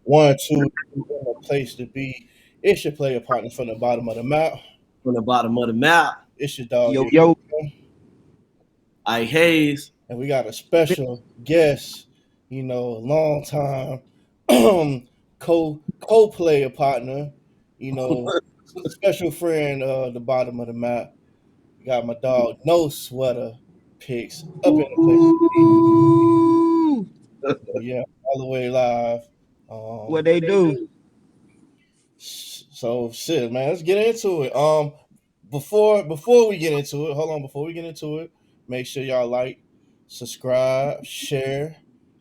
One, two, a place to be. It's your player partner from the bottom of the map. From the bottom of the map. It's your dog, Yo, yo. I Hayes. and we got a special guest. Long time co player partner. Special friend. The bottom of the map. Got my dog, no sweater picks up in the place. Ooh, Yeah, all the way live. what Um, they do? so shit, man. Let's get into it. Before we get into it, hold on. Before we get into it, make sure y'all like, subscribe, share,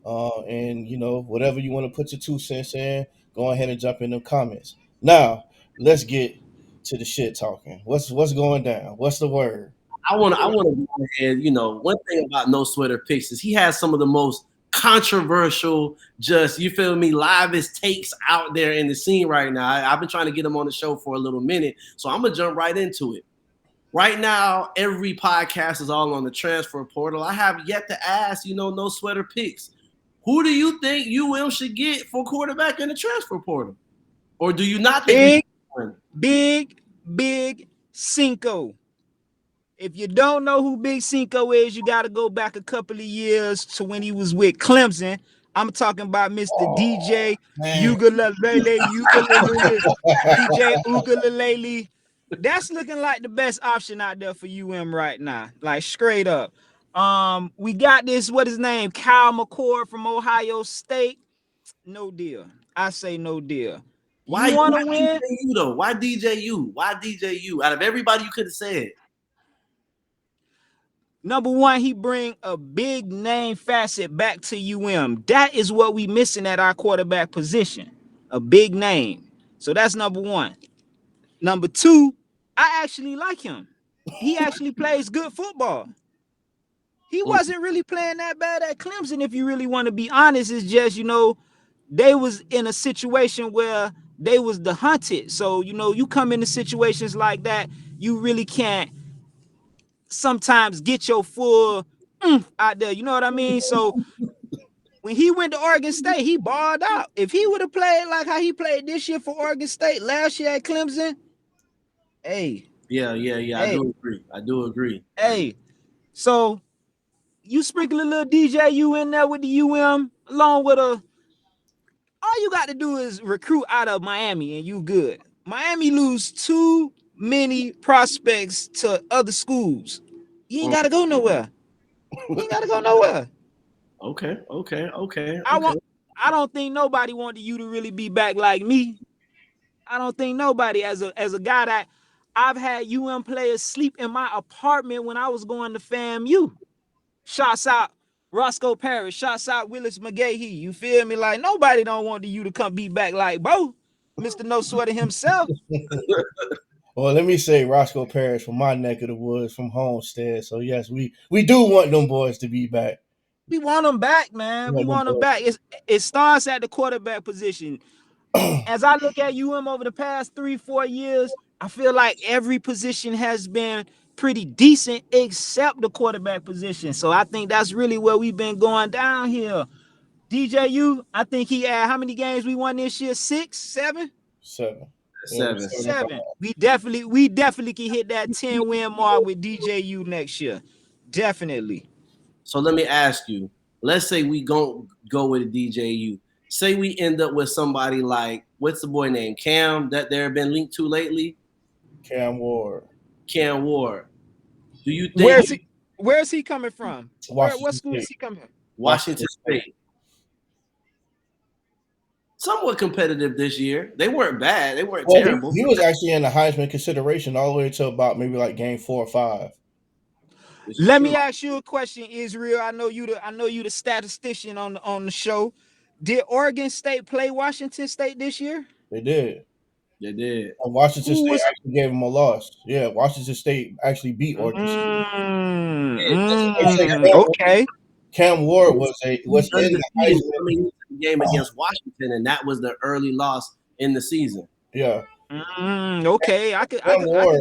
and whatever you want to put your 2 cents in, go ahead and jump in the comments. Now, let's get to the shit talking. What's going down? What's the word? I want to go ahead. One thing about No Sweater Picks is he has some of the most controversial, just you feel me, livest takes out there in the scene right now. I've been trying to get him on the show for a little minute, so I'm gonna jump right into it. Right now, every podcast is all on the transfer portal. I have yet to ask, No Sweater Picks. Who do you think UM should get for quarterback in the transfer portal? Or do you not think Big Cinco. If you don't know who Big Cinco is, you got to go back a couple of years to when he was with Clemson. I'm talking about Mr. DJ Man. DJ Ugalele. That's looking like the best option out there for UM right now. Like straight up. We got this, what his name? Kyle McCord from Ohio State. No deal. I say no deal. Why You want to win? DJU though? Why DJU? Why DJU? Out of everybody you could have said. Number one, he bring a big name facet back to UM. That is what we missing at our quarterback position. A big name. So that's number one. Number two, I actually like him. He actually plays good football. He wasn't really playing that bad at Clemson, if you really want to be honest. It's just, they was in a situation where they was the hunted. So, you come into situations like that, you really can't sometimes get your full out there. You know what I mean? So when he went to Oregon State, he balled out. If he would have played like how he played this year for Oregon State, last year at Clemson, hey. Yeah. Hey. I do agree. Hey, so you sprinkle a little DJU in there with the UM, along with all you got to do is recruit out of Miami and you good. Miami lose too many prospects to other schools. You ain't got to go nowhere. Okay. I don't think nobody wanted you to really be back like me. I don't think nobody, as a guy that I've had UM players sleep in my apartment when I was going to FAMU. Shots out Roscoe Parrish, shots out Willis McGahee. You feel me? Like nobody don't want you to come be back like Bo, Mr. No Sweater himself. Well, let me say Roscoe Parrish from my neck of the woods, from Homestead. So yes, we do want them boys to be back. We want them back, man. We want them back. It starts at the quarterback position. As I look at UM over the past 3-4 years, I feel like every position has been pretty decent except the quarterback position. So I think that's really where we've been going down here. DJU, I think he had how many games we won this year? 6, 7? 7. We definitely can hit that 10-win mark with DJU next year. Definitely. So let me ask you. Let's say we go with DJU. Say we end up with somebody like, what's the boy named Cam that they've been linked to lately? Cam Ward. Do you think where is he coming from? What school is he coming from? Washington State. Somewhat competitive this year. They weren't bad. They weren't terrible. He was actually in the Heisman consideration all the way to about maybe like game 4 or 5. Let me ask you a question, Israel. I know you the statistician on the show. Did Oregon State play Washington State this year? They did. And Washington State actually gave them a loss. Yeah, Washington State actually beat Oregon State. Okay. Cam Ward was in the Heisman game against Washington, and that was the early loss in the season. Yeah. Okay, I could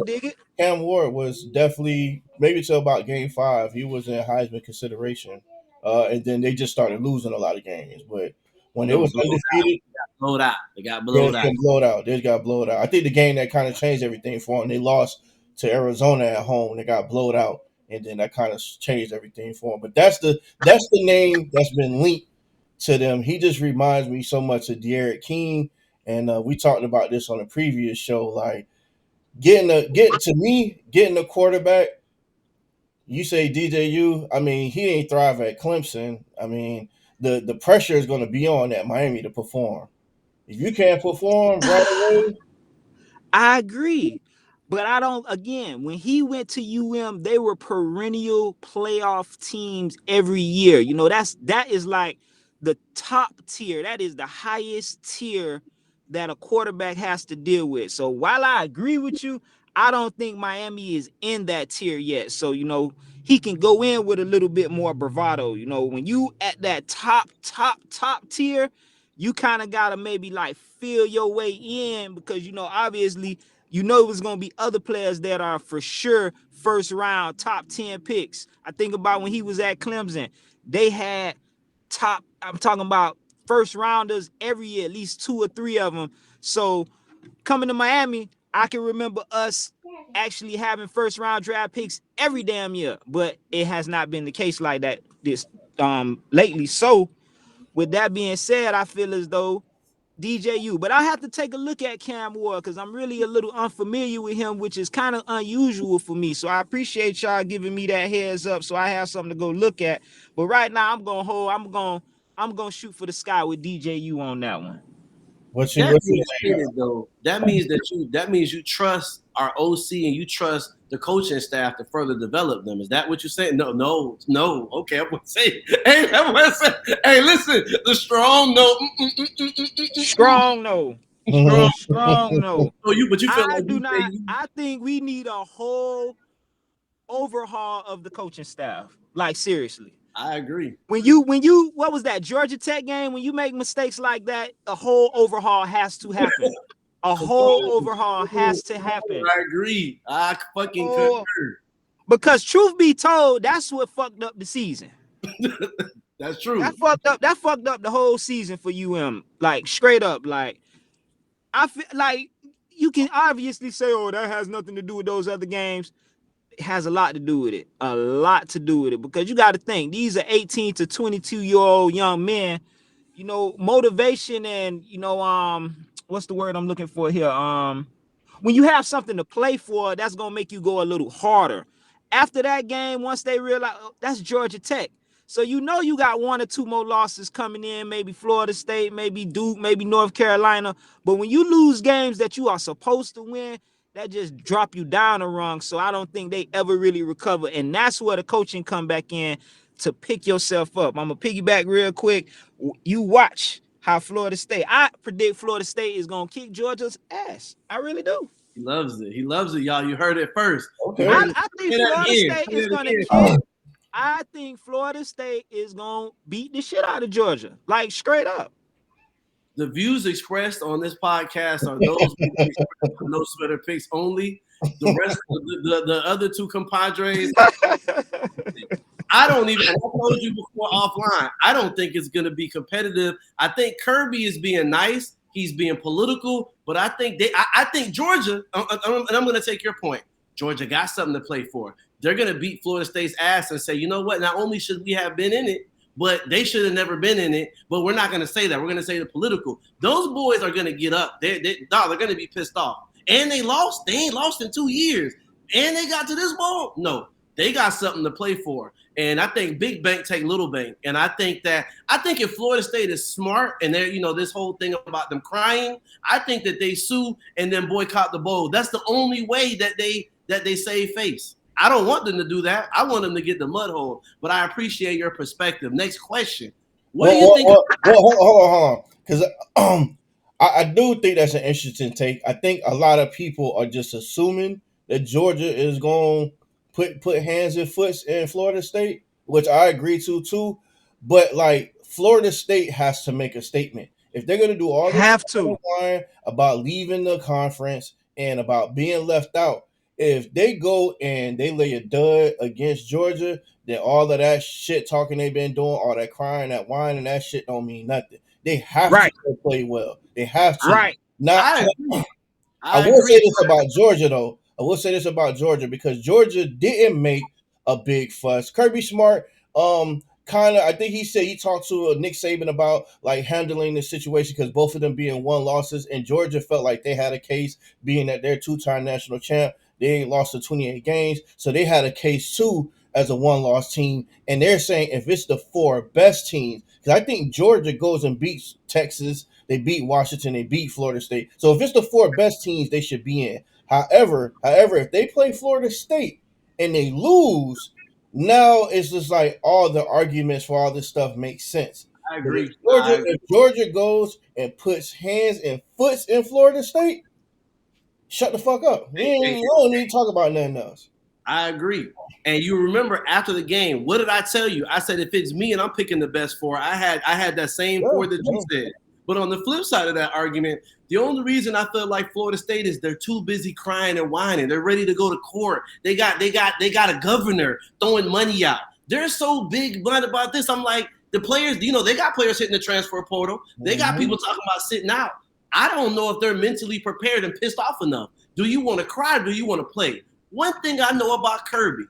dig it. Cam Ward was definitely maybe till about game 5. He was in Heisman consideration, and then they just started losing a lot of games. But when it was undefeated, blowed out. They got Yeah, blowed they out. got blowed out. They just got blowed out. I think the game that kind of changed everything for them. They lost to Arizona at home. They got blowed out, and then that kind of changed everything for them. But that's the name that's been linked to them. He just reminds me so much of De'Aaron King, and we talked about this on a previous show. Like getting a quarterback. You say DJU. I mean, he ain't thrive at Clemson. I mean, the pressure is going to be on at Miami to perform. If you can't perform right away, I agree. But I don't, again, when he went to UM, they were perennial playoff teams every year. You know, that is like the top tier. That is the highest tier that a quarterback has to deal with. So while I agree with you, I don't think Miami is in that tier yet. So, you know, he can go in with a little bit more bravado. You know, when you at that top tier, you kind of gotta maybe like feel your way in, because you know obviously you know it's gonna be other players that are for sure first round top 10 picks. I think about when he was at Clemson, they had top, I'm talking about first rounders every year, at least 2 or 3 of them. So coming to Miami, I can remember us actually having first round draft picks every damn year, but it has not been the case like that this lately. So with that being said, I feel as though DJU, but I have to take a look at Cam Ward because I'm really a little unfamiliar with him, which is kind of unusual for me. So I appreciate y'all giving me that heads up, so I have something to go look at. But right now, I'm gonna shoot for the sky with DJU on that one. That what you being stated, though, that means you trust our OC and you trust the coaching staff to further develop them. Is that what you're saying? No, no, no. Okay, I'm gonna say, hey, I'm gonna say, hey, listen, the strong no, Strong no, strong. strong no. So but you feel I like do not. you, I think we need a whole overhaul of the coaching staff. Like seriously. I agree. When you what was that Georgia Tech game? When you make mistakes like that, a whole overhaul has to happen. A Come whole on, overhaul has to happen. I agree. I fucking Oh, concur. because truth be told, that's what fucked up the season. That's That true. fucked up. That fucked up the whole season for UM. Like straight up. Like I feel like you can obviously say, "Oh, that has nothing to do with those other games." It has a lot to do with it. A lot to do with it because you got to think these are 18 to 22-year-old young men. You know, motivation and what's the word I'm looking for here? When you have something to play for, that's gonna make you go a little harder. After that game, once they realize, oh, that's Georgia Tech, so you know you got 1 or 2 more losses coming in, maybe Florida State, maybe Duke, maybe North Carolina. But when you lose games that you are supposed to win, that just drop you down a rung. So I don't think they ever really recover, and that's where the coaching come back in to pick yourself up. I'm gonna piggyback real quick. You watch how Florida State. I predict Florida State is gonna kick Georgia's ass. I really do. He loves it. He loves it, y'all. You heard it first. You okay. heard it. I think Say that Florida again. State Say is that gonna again. kick. I think Florida State is gonna beat the shit out of Georgia, like straight up. The views expressed on this podcast are those expressed on No Sweater Picks only. The rest of the other two compadres, I don't even. I told you before offline. I don't think it's going to be competitive. I think Kirby is being nice. He's being political, but I think I think Georgia. And I'm going to take your point. Georgia got something to play for. They're going to beat Florida State's ass and say, you know what? Not only should we have been in it, but they should have never been in it. But we're not going to say that. We're going to say the political. Those boys are going to get up. They're going to be pissed off. And they lost. They ain't lost in 2 years. And they got to this bowl. No, they got something to play for. And I think big bank take little bank. And I think if Florida State is smart and they're, this whole thing about them crying, I think that they sue and then boycott the bowl. That's the only way that they save face. I don't want them to do that. I want them to get the mud hole. But I appreciate your perspective. Next question. What do you think? Hold on. Because I do think that's an interesting take. I think a lot of people are just assuming that Georgia is going to put hands and foots in Florida State, which I agree to too. But like Florida State has to make a statement if they're going to do all this Have to. about leaving the conference and about being left out. If they go and they lay a dud against Georgia, then all of that shit talking they've been doing, all that crying, that whining, that shit don't mean nothing. They have to Right. play well. They have to. Right. Not. I agree. I I will say agree. this about Georgia though. I will say this about Georgia because Georgia didn't make a big fuss. Kirby Smart, kind of. I think he said he talked to Nick Saban about like handling the situation because both of them being one losses, and Georgia felt like they had a case, being that they're two-time national champ. They ain't lost to 28 games, so they had a case too as a one-loss team. And they're saying if it's the four best teams, because I think Georgia goes and beats Texas, they beat Washington, they beat Florida State. So if it's the four best teams, they should be in. However, if they play Florida State and they lose, now it's just like all the arguments for all this stuff make sense. I But agree. I agree. If Georgia goes and puts hands and foots in Florida State, shut the fuck up. You don't need to talk about nothing else. I agree. And you remember after the game, what did I tell you? I said if it's me and I'm picking the best four, I had that same four that you said. But on the flip side of that argument, the only reason I feel like Florida State is they're too busy crying and whining. They're ready to go to court. They got a governor throwing money out. They're so big blood about this. I'm like, the players, they got players hitting the transfer portal. They got people talking about sitting out. I don't know if they're mentally prepared and pissed off enough. Do you want to cry? Or do you want to play? One thing I know about Kirby,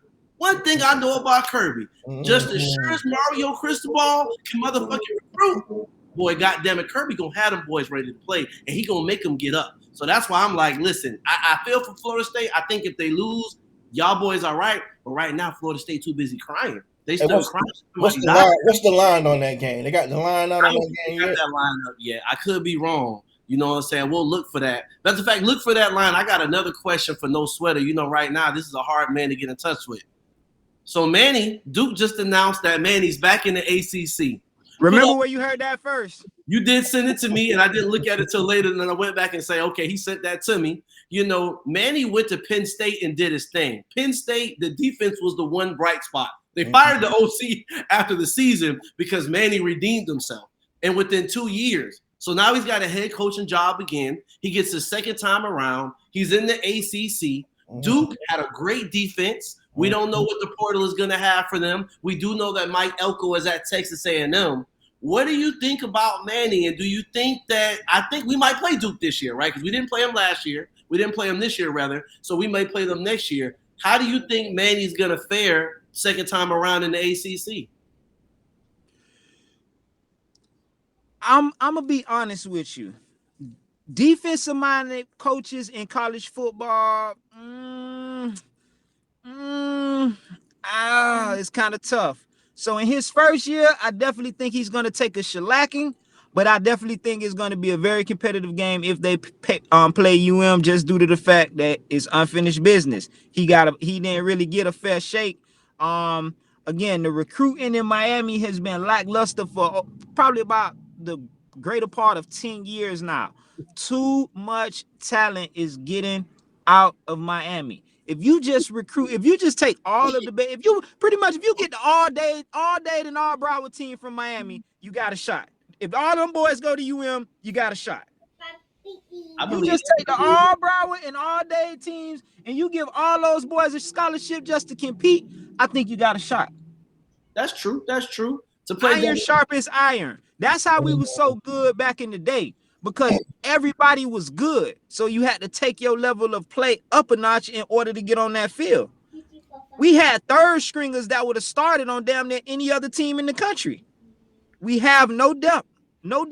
just as sure as Mario Cristobal can motherfucking recruit, boy, goddamn it, Kirby gonna have them boys ready to play, and he gonna make them get up. So that's why I'm like, listen, I feel for Florida State. I think if they lose, y'all boys are right, but right now Florida State too busy crying. They still crying. What's the line on that game? They got the line out on that game yet? That line up yet. I could be wrong. You know what I'm saying? We'll look for that. Matter of fact, look for that line. I got another question for No Sweater. Right now, this is a hard man to get in touch with. So Manny, Duke just announced that Manny's back in the ACC. Remember where you heard that first? You did send it to me, and I didn't look at it till later. And then I went back and say, okay, he sent that to me. Manny went to Penn State and did his thing. Penn State, the defense was the one bright spot. They fired the OC after the season because Manny redeemed himself. And within 2 years, so now he's got a head coaching job again. He gets his second time around. He's in the ACC. Duke had a great defense. We don't know what the portal is going to have for them. We do know that Mike Elko is at Texas A&M. What do you think about Manny? And do you think that – I think we might play Duke this year, right? Because we didn't play him last year. We didn't play him this year, rather. So we may play them next year. How do you think Manny's going to fare second time around in the ACC? I'm gonna be honest with you. Defensive minded coaches in college football, it's kind of tough. So in his first year, I definitely think he's gonna take a shellacking, but I definitely think it's gonna be a very competitive game if they play UM, just due to the fact that it's unfinished business. He didn't really get a fair shake. Again, the recruiting in Miami has been lackluster for probably about the greater part of 10 years now. Too much talent is getting out of Miami. If you just recruit, if you just take all of the, if you get the all day and all Broward team from Miami, you got a shot. If all them boys go to UM, you got a shot. You just take the all Broward and all day teams and you give all those boys a scholarship just to compete, I think you got a shot. That's true. To play iron sharpens iron. That's how we was so good back in the day, because everybody was good. So you had to take your level of play up a notch in order to get on that field. We had third stringers that would have started on damn near any other team in the country. We have no depth. To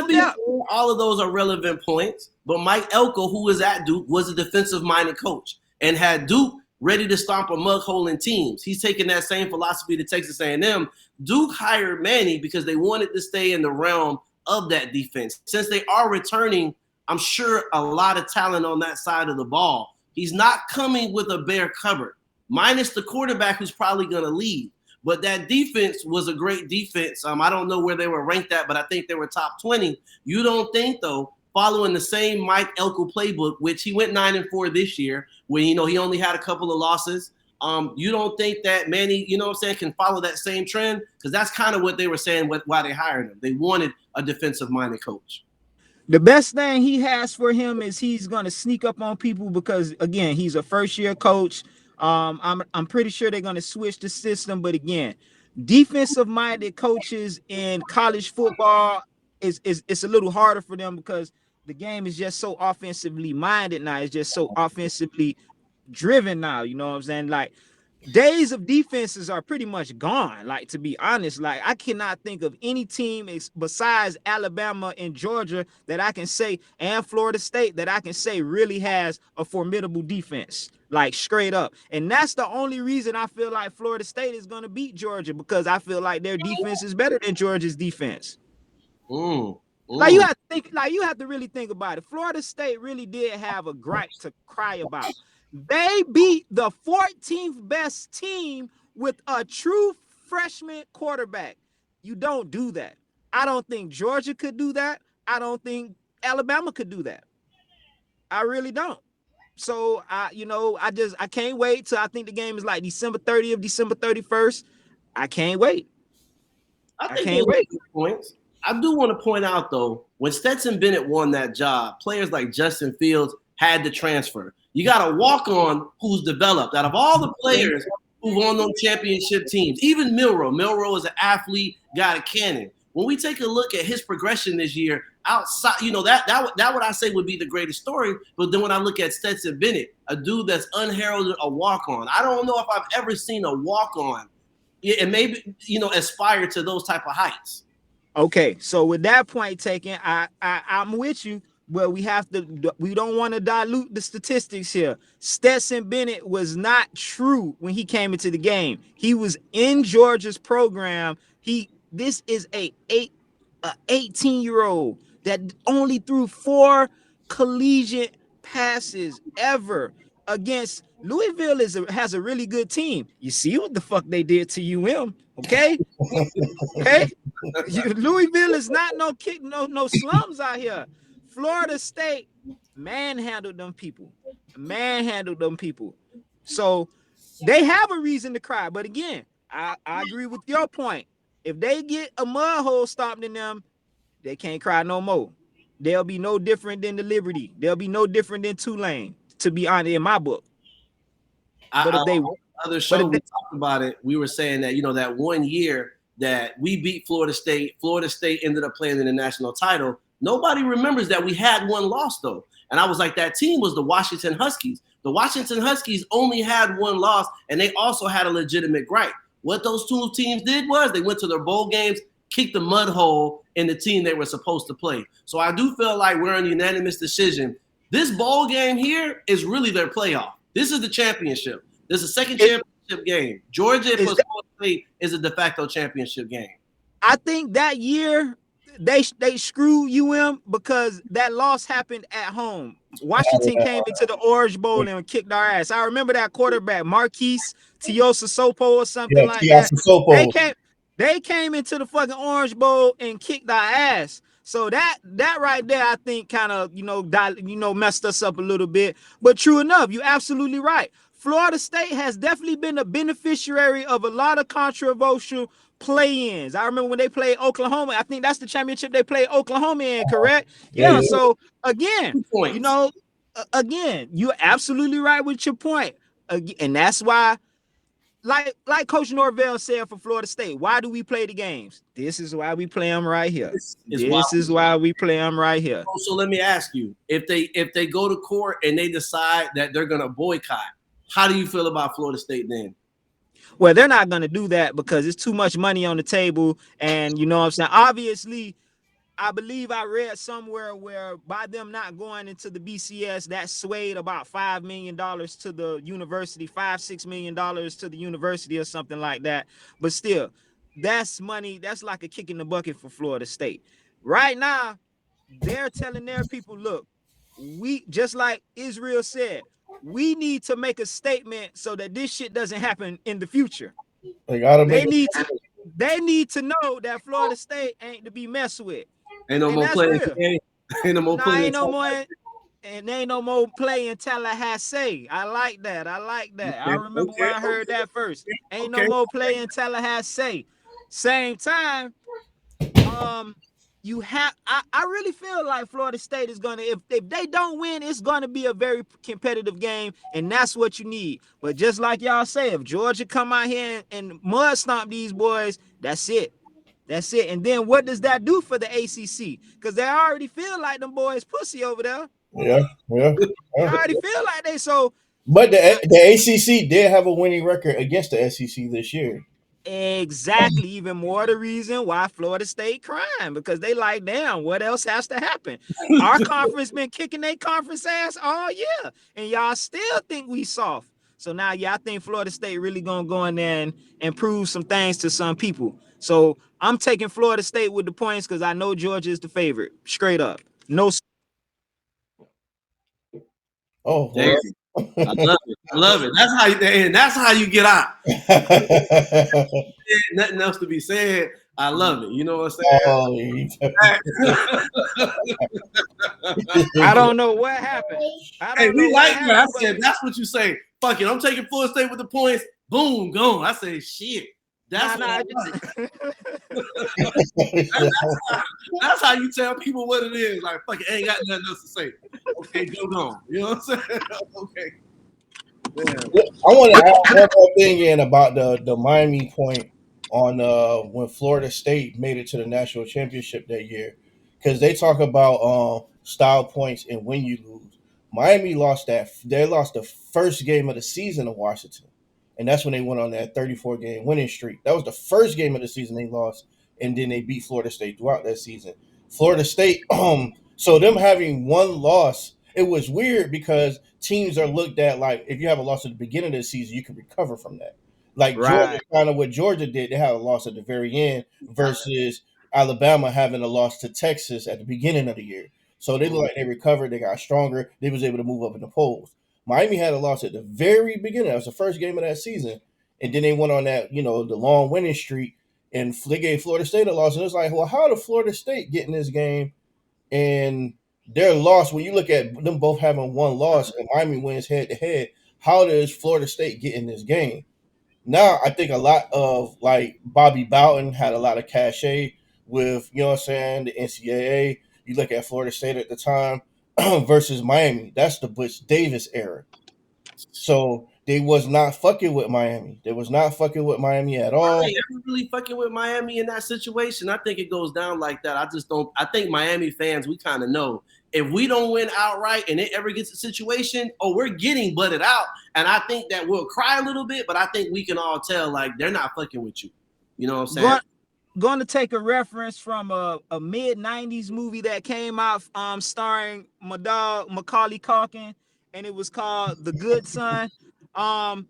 be fair, all of those are relevant points. But Mike Elko, who was at Duke, was a defensive-minded coach and had Duke ready to stomp a mug hole in teams. He's taking that same philosophy to Texas A&M. Duke hired Manny because they wanted to stay in the realm of that defense. Since they are returning, I'm sure, a lot of talent on that side of the ball. He's not coming with a bare cupboard, minus the quarterback who's probably going to leave. But that defense was a great defense. I don't know where they were ranked at, but I think they were top 20. You don't think, though, following the same Mike Elko playbook, which he went 9-4 this year, when, he only had a couple of losses. You don't think that Manny, can follow that same trend? Because that's kind of what they were saying why they hired him. They wanted a defensive-minded coach. The best thing he has for him is he's going to sneak up on people because, again, he's a first-year coach. I'm pretty sure they're going to switch the system. But, again, defensive-minded coaches in college football, it's a little harder for them because the game is just so offensively minded now. It's just so offensively driven now. You know what I'm saying? Like days of defenses are pretty much gone. Like, to be honest, like I cannot think of any team besides Alabama and Georgia that I can say, and Florida State, that I can say really has a formidable defense, like straight up. And that's the only reason I feel like Florida State is going to beat Georgia, because I feel like their defense is better than Georgia's defense. Mm, Like you mm. have to think, like you have to really think about it. Florida State really did have a gripe to cry about. They beat the 14th best team with a true freshman quarterback. You don't do that. I don't think Georgia could do that. I don't think Alabama could do that. I really don't. So I can't wait till, I think the game is like December 30th, December 31st. I can't wait. I I think those can't are wait. good points. I do want to point out though, when Stetson Bennett won that job, players like Justin Fields had to transfer. You got a walk-on who's developed. Out of all the players who've won on championship teams, even Milroe is an athlete, got a cannon. When we take a look at his progression this year, outside, that what I say would be the greatest story. But then when I look at Stetson Bennett, a dude that's unheralded, a walk-on, I don't know if I've ever seen a walk-on and maybe aspire to those type of heights. Okay, so with that point taken, I'm with you, but we don't want to dilute the statistics here. Stetson Bennett was not true when he came into the game. He was in Georgia's program. This is a 18-year-old that only threw 4 collegiate passes ever against Louisville. Has a really good team. You see what the fuck they did to okay? Okay? Louisville is not no slums out here. Florida State manhandled them people. So they have a reason to cry. But again, I agree with your point. If they get a mud hole stopped in them, they can't cry no more. They'll be no different than the Liberty. They'll be no different than Tulane, to be honest, in my book. But if they other show we talked about it, we were saying that that one year that we beat Florida State ended up playing in the national title. Nobody remembers that we had one loss though. And I was like, that team was the Washington Huskies. The Washington Huskies only had one loss, and they also had a legitimate gripe. What those two teams did was they went to their bowl games, kicked the mud hole in the team they were supposed to play. So I do feel like we're on a unanimous decision. This bowl game here is really their playoff. This is the championship. This is a second championship game. Georgia plus Florida State is a de facto championship game. I think that year they screwed because that loss happened at home. Washington came into the Orange Bowl and kicked our ass. I remember that quarterback, Marquise Tiosa-Sopo or something like that. They came into the fucking Orange Bowl and kicked our ass. So that right there, I think kind of, messed us up a little bit. But true enough, you're absolutely right. Florida State has definitely been a beneficiary of a lot of controversial play-ins. I remember when they played Oklahoma. I think that's the championship they played Oklahoma in, correct? Yeah. So again, again, you're absolutely right with your point. And that's why, like Coach Norvell said for Florida State, why do we play the games? This is why we play them right here. This is why we play them right here. So let me ask you, if they go to court and they decide that they're going to boycott, how do you feel about Florida State then? Well, they're not going to do that because it's too much money on the table. And you know what I'm saying? Obviously, I believe I read somewhere where by them not going into the BCS, that swayed about $5 million to the university, $5-6 million to the university or something like that. But still, that's money. That's like a kick in the bucket for Florida State. Right now, they're telling their people, look, we, just like Israel said, we need to make a statement so that this shit doesn't happen in the future. They need to know that Florida State ain't to be messed with. Ain't no more playing. Ain't no more playing. And ain't no more play in Tallahassee. I like that. I remember when I heard that first. Ain't no more play in Tallahassee. Same time, I really feel like Florida State is gonna, if they don't win, it's gonna be a very competitive game, and that's what you need. But just like y'all say, if Georgia come out here and mud stomp these boys, that's it. That's it. And then what does that do for the ACC? Because they already feel like them boys pussy over there. Yeah, yeah. They Yeah. already feel like they so. But Uh, the ACC did have a winning record against the SEC this year. Exactly. Even more the reason why Florida State crying, because they like, damn, what else has to happen? Our conference been kicking their conference ass all year, and y'all still think we soft. So now y'all think Florida State really gonna go in there and prove some things to some people. So I'm taking Florida State with the points because I know Georgia is the favorite. Straight up. No. Oh Damn, well. I love it. I love it. That's how you get out. Nothing else to be said. I love it. You know what Oh, I'm I saying? don't know what happened. I Hey, don't know we what like that. I happened, but said that's what you say. Fuck it, I'm taking Florida State with the points. Boom, gone. I say shit. That's nah, what I nah. like. That's how you tell people what it is. Like, fuck it, ain't got nothing else to say. Okay, go on. You know what I'm saying? Okay. Yeah. I want to add one more thing in about the Miami point on when Florida State made it to the national championship that year, because they talk about style points and when you lose. Miami lost that they lost the first game of the season to Washington, and that's when they went on that 34 game winning streak. That was the first game of the season they lost, and then they beat Florida State throughout that season. Florida State, so them having one loss, it was weird because teams are looked at like if you have a loss at the beginning of the season, you can recover from that. Like Georgia, right. kind of what Georgia did, they had a loss at the very end versus Alabama having a loss to Texas at the beginning of the year. So they look like they recovered, they got stronger, they was able to move up in the polls. Miami had a loss at the very beginning. That was the first game of that season, and then they went on that the long winning streak, and they gave Florida State a loss. And it's like, well, how did Florida State get in this game? And their loss, when you look at them both having one loss and Miami wins head to head, how does Florida State get in this game? Now I think a lot of like Bobby Bowden had a lot of cachet with, what I'm saying, the NCAA. You look at Florida State at the time versus Miami. That's the Butch Davis era. So they was not fucking with Miami. They was not fucking with Miami at I all. ain't ever really fucking with Miami in that situation. I think it goes down like that. I just don't. I think Miami fans, we kind of know if we don't win outright and it ever gets a situation, oh, we're getting butted out. And I think that we'll cry a little bit, but I think we can all tell like they're not fucking with you. You know what I'm saying? Going to take a reference from a mid '90s movie that came out, starring my dog Macaulay Culkin, and it was called The Good Son. Um,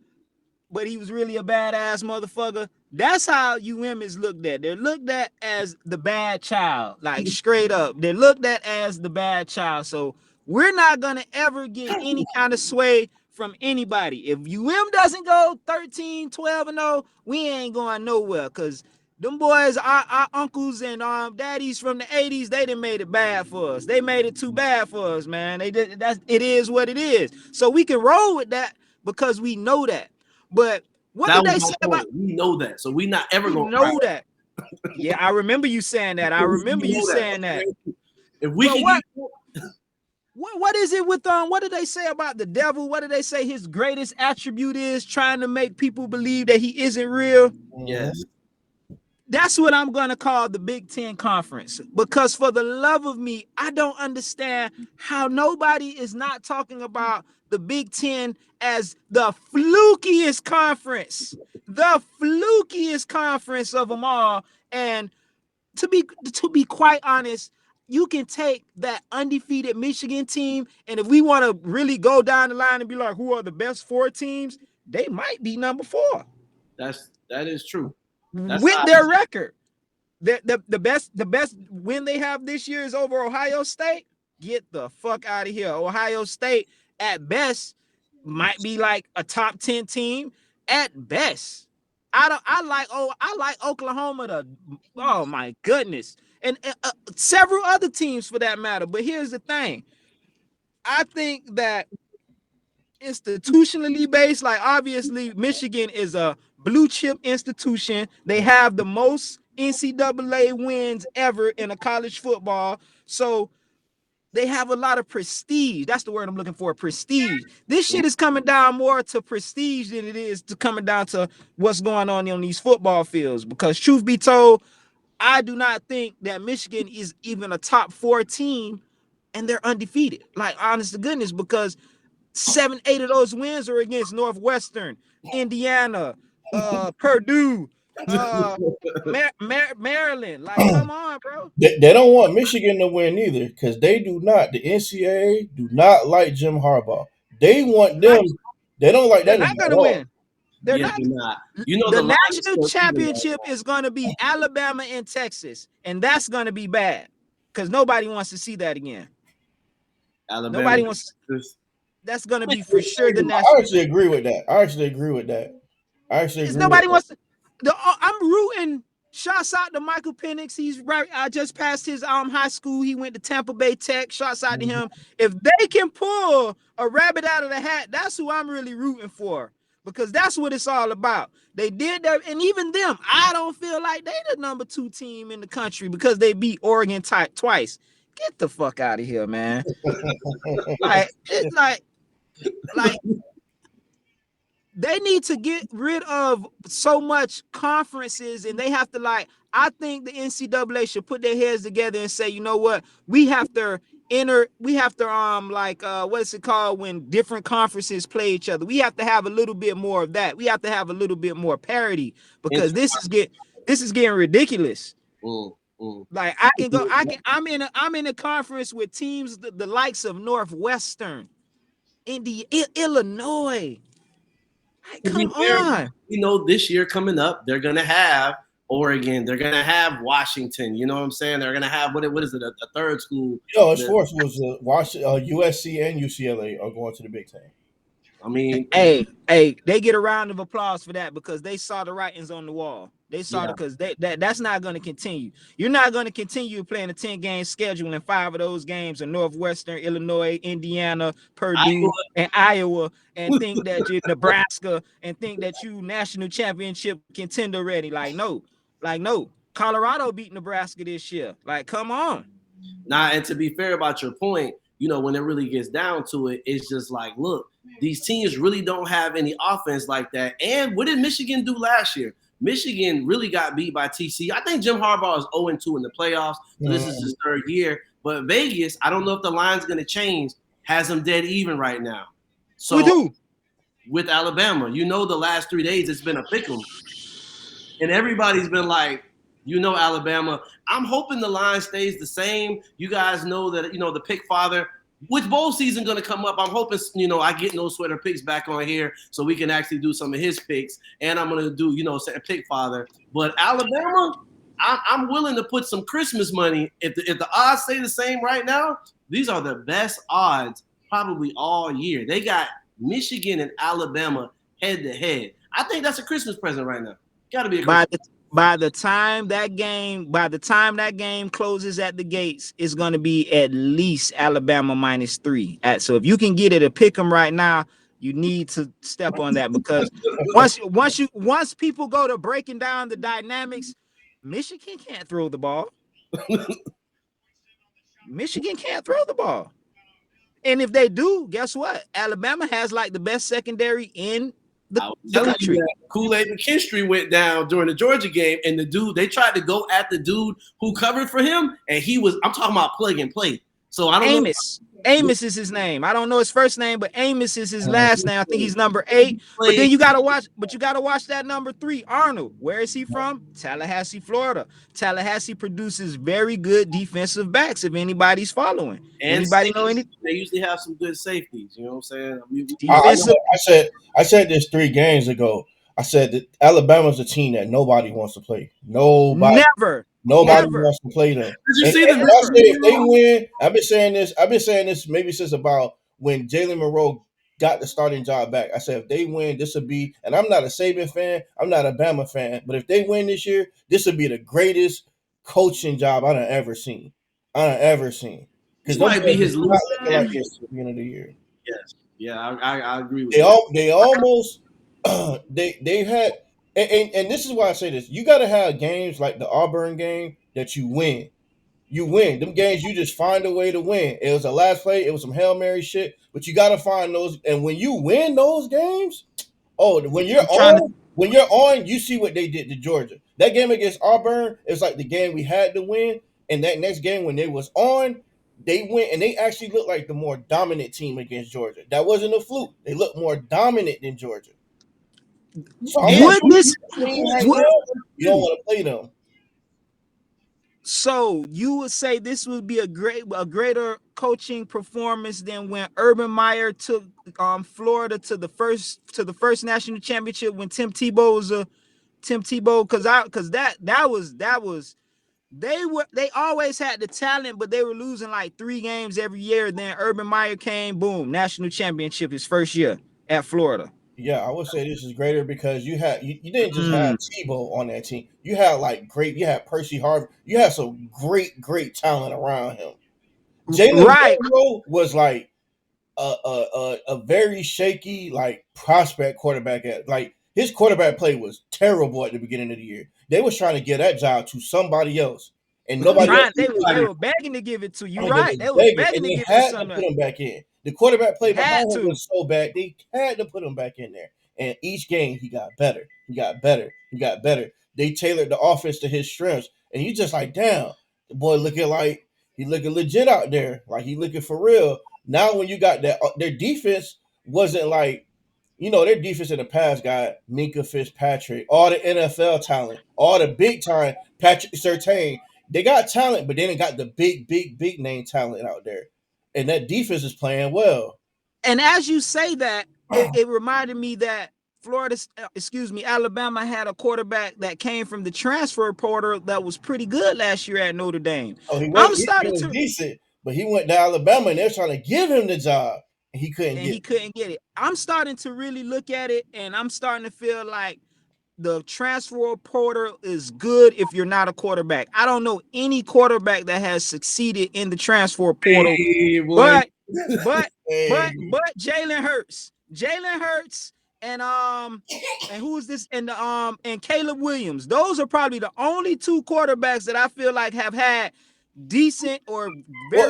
but he was really a badass motherfucker. That's how UM is looked at. They're looked at as the bad child, like straight up. They're looked at as the bad child. So we're not gonna ever get any kind of sway from anybody. If UM doesn't go 13, 12 and 0, we ain't going nowhere. Cause them boys, our uncles and daddies from the 80s, they done made it bad for us. They made it too bad for us, man. They did that. It is what it is. So we can roll with that because we know that. But what That did was they my say about? point. We know that, so we not ever We gonna cry. know that. Yeah, I remember you saying that. I We remember you know that. saying that. Okay? If we But can what get what is it with what did they say about the devil? What did they say his greatest attribute is? Trying to make people believe that he isn't real. yes, That's what I'm going to call the Big Ten Conference. Because for the love of me, I don't understand how nobody is not talking about the Big Ten as the flukiest conference. The flukiest conference of them all. And to be quite honest, you can take that undefeated Michigan team, and if we want to really go down the line and be like, who are the best four teams? They might be number four that is true. That's with how their record. The best win they have this year is over Ohio State. Get the fuck out of here. Ohio State at best might be like a top 10 team at best. I like Oklahoma to, oh my goodness. And several other teams for that matter. But here's the thing. I think that institutionally based, like obviously Michigan is a blue chip institution. They have the most NCAA wins ever in a college football. So they have a lot of prestige. That's the word I'm looking for, prestige. This shit is coming down more to prestige than it is to coming down to what's going on these football fields. Because truth be told, I do not think that Michigan is even a top 4 team and they're undefeated. Like, honest to goodness, because 7, 8 of those wins are against Northwestern, Indiana, Purdue, uh, Maryland. Like, come on, bro. They don't want Michigan to win either because they do not. The NCAA do not like Jim Harbaugh. They want them. They don't like They're that not at going to all. win. They're Yeah, not. they're not. You know, The the line is national still even right championship now. is going to be Alabama and Texas, and that's going to be bad because nobody wants to see that again. Alabama. Nobody wants. That's going to be for sure the I national. actually agree with that. I actually agree with that. I actually Is agree with nobody that. wants to. I'm rooting. Shouts out to Michael Penix. He's right. I just passed his high school. He went to Tampa Bay Tech. Shouts out to him. If they can pull a rabbit out of the hat, that's who I'm really rooting for because that's what it's all about. They did that, and even them, I don't feel like they the number 2 team in the country because they beat Oregon twice. Get the fuck out of here, man. Like it's like they need to get rid of so much conferences and they have to I think the NCAA should put their heads together and say, you know what, we have to what is it called when different conferences play each other. We have to have a little bit more of that. We have to have a little bit more parity because this is getting ridiculous. Mm, mm. Like I'm in a conference with teams the likes of Northwestern, Illinois. Like, To be come fair, on. you know, this year coming up, they're gonna have Oregon, they're gonna have Washington. You know what I'm saying? They're gonna have what is it? A third school. Yo, it's That, four schools. USC and UCLA are going to the Big Ten. I mean, Hey, they get a round of applause for that because they saw the writings on the wall. They saw yeah, it because that's not going to continue. You're not going to continue playing a 10-game schedule and 5 of those games are Northwestern, Illinois, Indiana, Purdue, and Iowa, and think that you're Nebraska and think that you national championship contender ready. No. Colorado beat Nebraska this year. Like, come on. Now, and to be fair about your point, you know, when it really gets down to it, it's just like, look, these teams really don't have any offense like that. And what did Michigan do last year? Michigan really got beat by TCU. I think Jim Harbaugh is 0-2 in the playoffs, so this is his third year. But Vegas, I don't know if the line's going to change, has them dead even right now. So We do. with Alabama, you know, the last 3 days it's been a pick 'em. And everybody's been like, you know, Alabama. I'm hoping the line stays the same. You guys know that, you know, the pick father, which bowl season going to come up. I'm hoping, you know, I get No Sweater Picks back on here so we can actually do some of his picks. And I'm going to do, you know, a pick father. But Alabama, I'm willing to put some Christmas money. If the odds stay the same right now, these are the best odds probably all year. They got Michigan and Alabama head to head. I think that's a Christmas present right now. Got to be a Christmas. By the time that game closes at the gates, it's going to be at least Alabama -3. So if you can get it to pick them right now, you need to step on that because once people go to breaking down the dynamics, Michigan can't throw the ball. Michigan can't throw the ball. And if they do, guess what? Alabama has like the best secondary in the country. Kool-Aid McKinstry went down during the Georgia game, and the dude, they tried to go at the dude who covered for him, and I'm talking about plug and play. So I don't know. Amos is his name. I don't know his first name, but Amos is his last name. I think he's number 8. But then you gotta watch that number 3, Arnold. Where is he from? Tallahassee, Florida. Tallahassee produces very good defensive backs. If anybody's following, And anybody know any? They usually have some good safeties. You know what I'm saying? I mean, Defensive. I said this 3 games ago. I said that Alabama's a team that nobody wants to play. Nobody wants to play them. Did you And see I said if they win, I've been saying this maybe since about when Jalen Monroe got the starting job back. I said if they win, this would be, and I'm not a Saban fan, I'm not a Bama fan, but if they win this year, this would be the greatest coaching job I've ever seen. This might be his not looking like this at the beginning of the year. Yes. Yeah, I agree with you. They almost they had and this is why I say this. You got to have games like the Auburn game that you win. You win them games. You just find a way to win. It was a last play. It was some Hail Mary shit, but you got to find those. And when you win those games, when you're on, when you're on, you see what they did to Georgia. That game against Auburn is like the game we had to win, and that next game when they was on, they went and they actually looked like the more dominant team against Georgia. That wasn't a fluke. They looked more dominant than Georgia. So I'm like, Would this team right would, now, you don't want to play them. so you would say this would be a greater coaching performance than when Urban Meyer took Florida to the first national championship when Tim Tebow because that was they always had the talent, but they were losing like 3 games every year. Then Urban Meyer came, boom, national championship his first year at Florida. Yeah, I would say this is greater because you didn't just have Tebow on that team. You had you had Percy Harvin. You had some great talent around him. Jalen Right. Milroe was like a very shaky like prospect quarterback. Like his quarterback play was terrible at the beginning of the year. They was trying to give that job to somebody else, and nobody else. They were begging to give it to you. Like Right. they They was was begging, begging and to they give it to had to put somebody. him back in. The quarterback play behind Had him to. was so bad, they had to put him back in there. And each game, he got better. He got better. He got better. They tailored the offense to his strengths, and you just like, damn, the boy looking like he looking legit out there, like he looking for real. Now, when you got that, their defense wasn't like, their defense in the past got Minka Fitzpatrick, all the NFL talent, all the big time Patrick Surtain. They got talent, but they didn't got the big name talent out there. And that defense is playing well. And as you say that, it reminded me that Alabama had a quarterback that came from the transfer portal that was pretty good last year at Notre Dame. Oh, he I'm was starting was to decent, but he went to Alabama and they're trying to give him the job, and he couldn't and get he it. couldn't get it. I'm starting to really look at it, and I'm starting to feel like the transfer portal is good if you're not a quarterback. I don't know any quarterback that has succeeded in the transfer portal, Hey, boy. but but Hey, Jalen Hurts, and who is this? And Caleb Williams. Those are probably the only 2 quarterbacks that I feel like have had decent or well,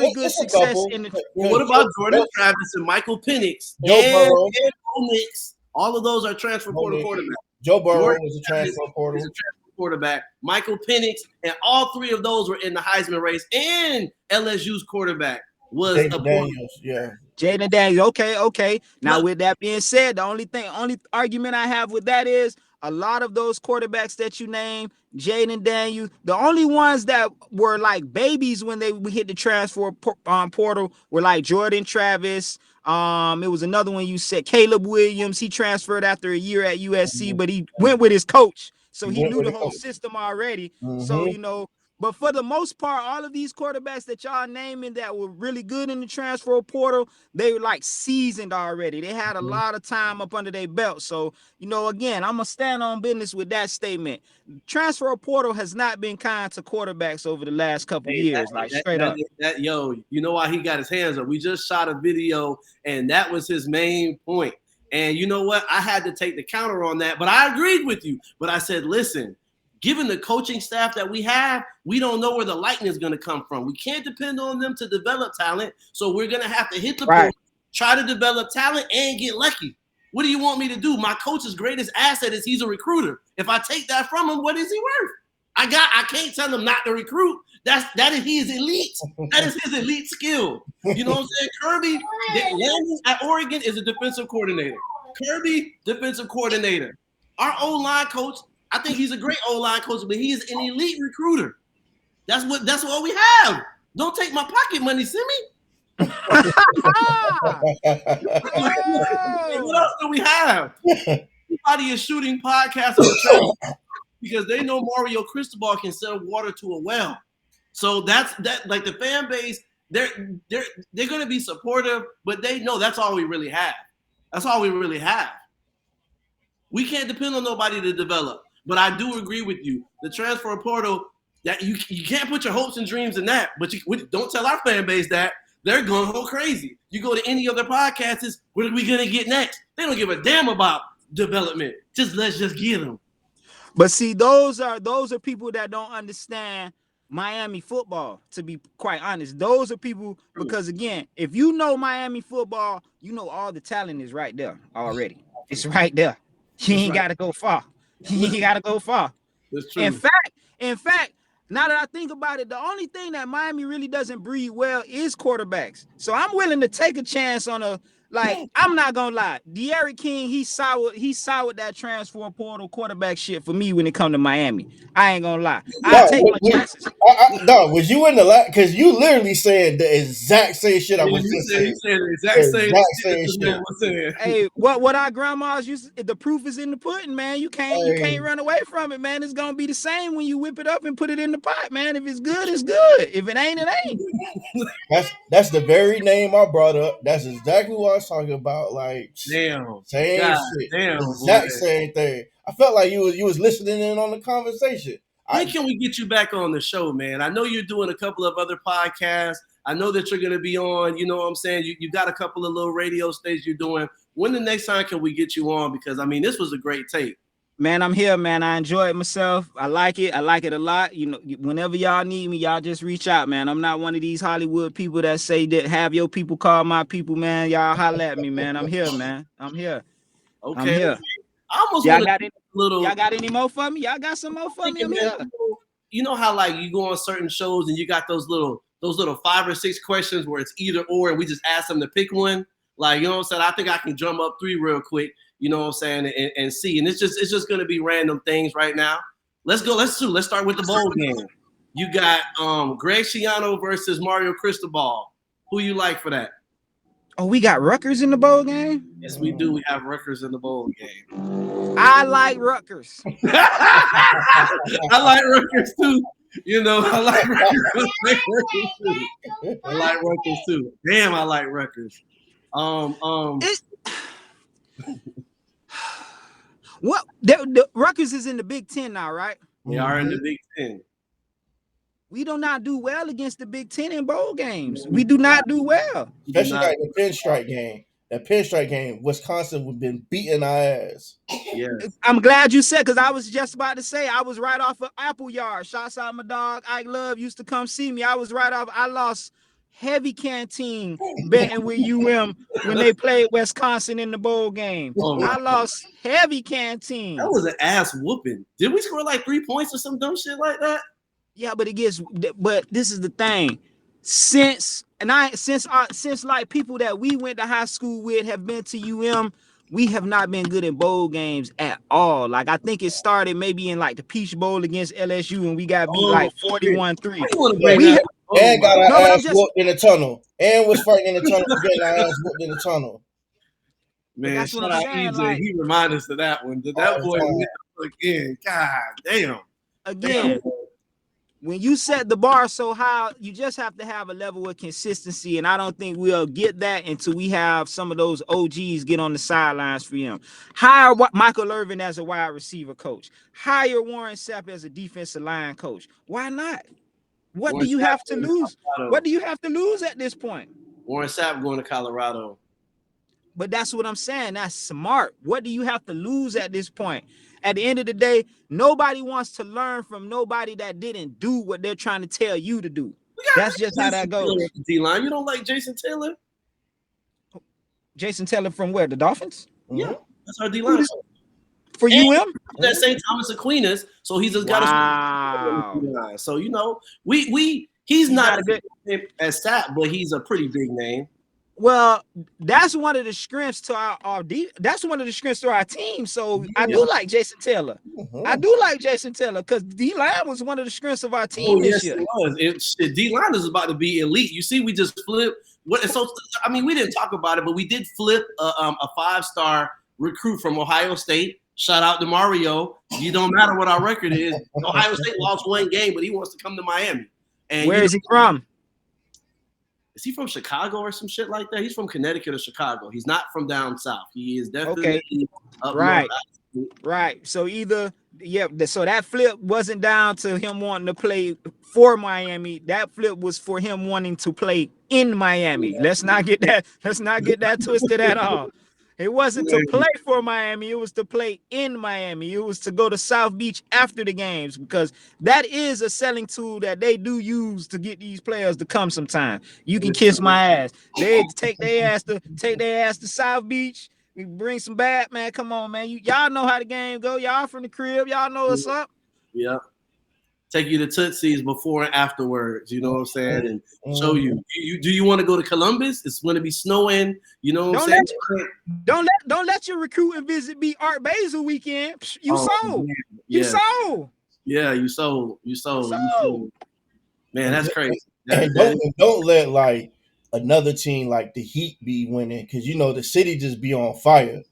very good it's a success couple. in the. Well, what about Jordan Travis and Michael Penix Joe and Burrow? Bo Nix? All of those are transfer portal quarterbacks. Joe Burrow Jordan was a Travis transfer is portal. a transfer quarterback. Michael Penix, and all 3 of those were in the Heisman race. And LSU's quarterback was David a Daniels, yeah. Jaden Daniels. Okay. Now, Look, with that being said, the only argument I have with that is a lot of those quarterbacks that you name, Jaden Daniels, the only ones that were like babies when we hit the transfer portal were like Jordan Travis. It was another one you said, Caleb Williams. He transferred after a year at USC, but he went with his coach, so He he went knew with the a whole coach. system already. So Mm-hmm. but for the most part, all of these quarterbacks that y'all naming that were really good in the transfer portal, they were like seasoned already. They had a lot of time up under their belt. So, again, I'm going to stand on business with that statement. Transfer portal has not been kind to quarterbacks over the last couple hey, years, like straight up. yo, you know why he got his hands up? We just shot a video, and that was his main point. And you know what? I had to take the counter on that, but I agreed with you. But I said, listen, given the coaching staff that we have, we don't know where the lightning is going to come from. We can't depend on them to develop talent. So we're going to have to hit the pool, try to develop talent, and get lucky. What do you want me to do? My coach's greatest asset is he's a recruiter. If I take that from him, what is he worth? I can't tell him not to recruit. That is his elite. That is his elite skill. You know what I'm saying? Kirby Landon at Oregon is a defensive coordinator. Kirby, defensive coordinator. Our O-line coach, I think he's a great O-line coach, but he's an elite recruiter. That's what we have. Don't take my pocket money, Simi. What else do we have? Everybody is shooting podcasts on the track because they know Mario Cristobal can sell water to a well. So that's like the fan base, they're going to be supportive, but they know that's all we really have. That's all we really have. We can't depend on nobody to develop. But I do agree with you. The transfer portal, that you can't put your hopes and dreams in that. But don't tell our fan base that. They're going to go crazy. You go to any other podcasts, what are we going to get next? They don't give a damn about development. Let's just get them. But see, those are people that don't understand Miami football, to be quite honest. Those are people, because again, if you know Miami football, you know all the talent is right there already. It's right there. You ain't got to go far. You gotta go far. That's In true. fact, in fact, now that I think about it, the only thing that Miami really doesn't breed well is quarterbacks. So I'm willing to take a chance on a like. I'm not gonna lie, De'Aaron King, he soured that transfer portal quarterback shit for me when it come to Miami. I ain't gonna lie, I No, take my chances. no, was you in the because you literally said the exact same shit I Yeah, was just he saying. said the exact The same exact shit that same this shit. man was saying. Hey, what our grandmas used to, the proof is in the pudding, man. You can't Hey, run away from it, man. It's gonna be the same when you whip it up and put it in the pot, man. If it's good, it's good. If it ain't, it ain't. that's the very name I brought up. That's exactly what I was talking about. Like Damn. same God shit, damn, boy. exact same thing. I felt like you was listening in on the conversation. When can we get you back on the show, man? I know you're doing a couple of other podcasts. I know that you're going to be on, you know what I'm saying? You got a couple of little radio stations you're doing. When the next time can we get you on? Because, I mean, this was a great tape. Man, I'm here, man. I enjoy it myself. I like it. I like it a lot. You know, whenever y'all need me, y'all just reach out, man. I'm not one of these Hollywood people that say that have your people call my people, man. Y'all holler at me, man. I'm here, man. I'm here. I'm Okay. here. I almost Y'all want to got do any? a little Y'all got any more for me? Y'all got some more for me? thinking, I'm man, here. you know how like you go on certain shows and you got those little 5 or 6 questions where it's either or and we just ask them to pick one. Like, you know what I'm saying? I think I can drum up 3 real quick, you know what I'm saying, and see. And it's just gonna be random things right now. Let's go, let's start with the bowl game. You got Greg Schiano versus Mario Cristobal. Who you like for that? Oh, we got Rutgers in the bowl game. Yes, we do. We have Rutgers in the bowl game. I like Rutgers. I like Rutgers too. You know, I like Rutgers. I like Rutgers too. I like Rutgers too. Damn, I like Rutgers. It, what the Rutgers is in the Big Ten now, right? They are in the Big Ten. We do not do well against the Big Ten in bowl games. We do not do well. We do especially not. like the pinstripe game. That pinstripe game, Wisconsin would been beating our ass. Yes. I'm glad you said, because I was just about to say I was right off of Apple Yard. Shouts out my dog Ike Love used to come see me. I was right off. I lost heavy canteen betting with UM when they played Wisconsin in the bowl game. Oh my. I lost heavy That canteen. was an ass whooping. Did we score like 3 points or some dumb shit like that? Yeah, but it gets. But this is the thing. Since like people that we went to high school with have been to we have not been good in bowl games at all. Like I think it started maybe in like the Peach Bowl against LSU and we got beat Oh like shit. 41-3. I want to Yeah, bring We that. Oh and my. got no, our but I'm ass just whooped in the tunnel, and was fighting in the tunnel for getting our ass whooped in the tunnel but Man, that's what shout I'm out saying. EJ. Like He reminded us of that one. That all the boy time. went up again. God damn. again, when you set the bar so high, you just have to have a level of consistency. And I don't think we'll get that until we have some of those OGs get on the sidelines for him. Hire Michael Irvin as a wide receiver coach. Hire Warren Sapp as a defensive line coach. Why not? What do Warren you Sapp have to going to lose? What Colorado. do you have to lose at this point? Warren Sapp going to Colorado. But that's what I'm saying. That's smart. What do you have to lose at this point? At the end of the day, nobody wants to learn from nobody that didn't do what they're trying to tell you to do. That's just how that Jason Taylor goes. at the D-line. You don't like Jason Taylor? Jason Taylor from where? The Dolphins? Yeah, Mm-hmm. that's our Who D-line. this for And UM? that St. Thomas Aquinas, so he's just got Wow. a. So you know, he's He's not not a good. as Sapp, but he's a pretty big name. Well, that's one of the strengths to our that's one of the strengths to our team. So I Yeah. do like Jason Taylor. I Mm-hmm. do like Jason Taylor because D line was one of the strengths of our Oh team this yes, year. it was. D-line is about to be elite. You see, we just flipped. So I mean, we didn't talk about it, but we did flip a 5-star recruit from Ohio State. Shout out to Mario. You don't matter what our record is. Ohio State lost 1 game, but he wants to come to Miami. And Where is he from? Is he from Chicago or some shit like that? He's from Connecticut or Chicago. He's not from down south. He is definitely up Right. north. Right. So so that flip wasn't down to him wanting to play for Miami. That flip was for him wanting to play in Miami. Let's not get that twisted at all. It wasn't to play for Miami, it was to play in Miami. It was to go to South Beach after the games because that is a selling tool that they do use to get these players to come sometime. You can kiss my ass. They take their ass to South Beach. We bring some bad, man. Come on, man. Y'all know how the game go. Y'all from the crib. Y'all know what's up. Yeah. Take you to Tootsie's before and afterwards. You know what I'm saying? And show Mhm. you. Do you want to go to Columbus? It's going to be snowing. You know what I'm Don't saying? don't let your recruiting visit be Art Basel weekend. You Oh sold. man, You yeah, sold. yeah. You sold. You You sold. You sold. sold. Man, And, that's crazy. and That is, don't let like another team like the Heat be winning because you know the city just be on fire.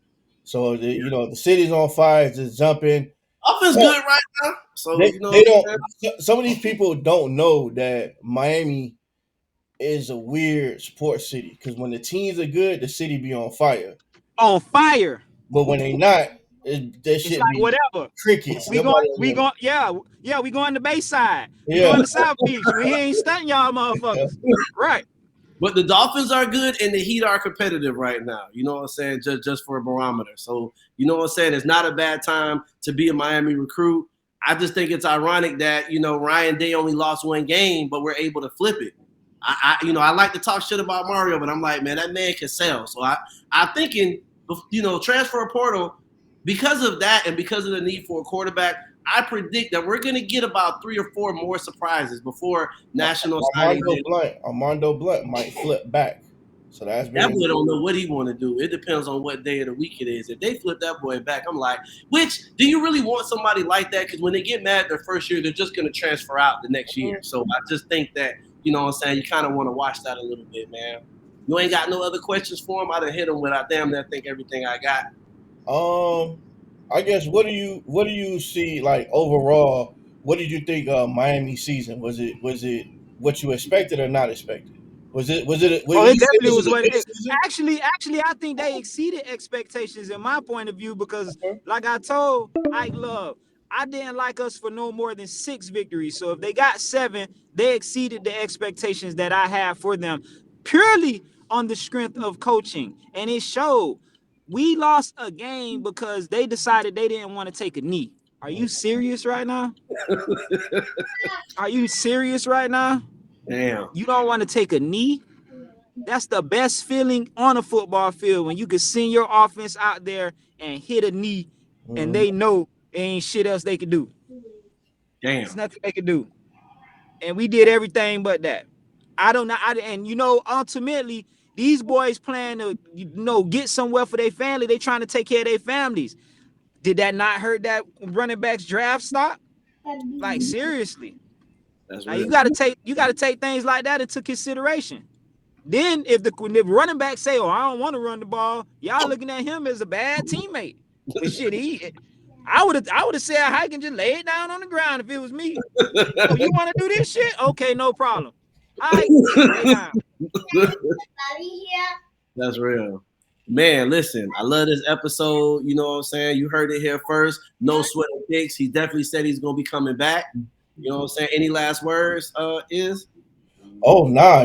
So yeah. the city's on fire, just jumping. Offense But good right now. So they, you know they what don't. I'm saying? Some of these people don't know that Miami is a weird sports city because when the teams are good, the city be on fire. On fire. But when they not, that It's shit like be whatever. crickets. We going, Nobody we want going, yeah, we going to Bayside. We it. going to South Beach. We ain't stunting y'all Yeah. motherfuckers. Right. But the Dolphins are good and the Heat are competitive right now. You know what I'm saying? Just for a barometer. So you know what I'm saying? It's not a bad time to be a Miami recruit. I just think it's ironic that Ryan Day only lost one game, but we're able to flip it. I like to talk shit about Mario, but I'm like, man, that man can sell. So I'm thinking, transfer portal because of that and because of the need for a quarterback. I predict that we're going to get about 3 or 4 more surprises before national signing day. Armando Blunt might flip back. So that's That very boy don't know what he want to do. It depends on what day of the week it is. If they flip that boy back, I'm like, which do you really want somebody like that? Because when they get mad their first year, they're just going to transfer out the next year. So I just think that, what I'm saying, you kind of want to watch that a little bit, man. You ain't got no other questions for him? I done hit him with, I damn near think everything I got. I guess what do you see like overall? What did you think Miami season? Was it what you expected or not expected? Would Oh, it you say definitely this was was a what it good is. season? Actually, I think they exceeded expectations in my point of view because, Okay. like I told Ike Love, I didn't like us for no more than 6 victories. So if they got 7, they exceeded the expectations that I had for them, purely on the strength of coaching, and it showed. We lost a game because they decided they didn't want to take a knee. Are you serious right now? Are you serious right now? Damn. You don't want to take a knee? That's the best feeling on a football field when you can send your offense out there and hit a knee and Mhm. they know there ain't shit else they can do. It's Damn. nothing they can do. And we did everything but that. I don't know. And ultimately, these boys plan to, get somewhere for their family. They trying to take care of their families. Did that not hurt that running backs draft stock? Like seriously. That's Now real. you gotta take things like that into consideration. Then if running back say, "Oh, I don't want to run the ball," y'all looking at him as a bad teammate. But shit, I would have said I can just lay it down on the ground if it was me. Oh, you want to do this shit? Okay, no problem. All right, lay down. That's real. Man, listen, I love this episode. You know what I'm saying? You heard it here first. No sweat picks. He definitely said he's gonna be coming back. You know what I'm saying? Any last words, is Oh nah,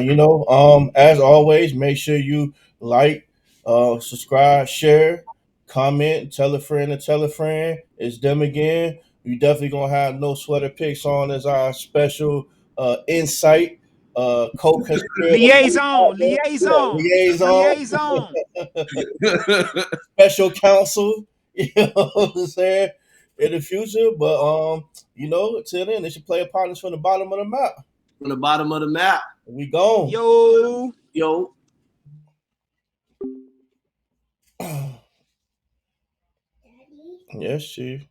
as always, make sure you like, subscribe, share, comment, tell a friend to tell a friend. It's them again. We definitely gonna have no sweater picks on as our special insight, co-conspirator, Liaison, liaison, liaison, liaison. special counsel. You know what I'm saying? In the future, but until then, they should play opponents from the bottom of the map. from the bottom of the map. We gone. Yo. Yo, Yes, Chief.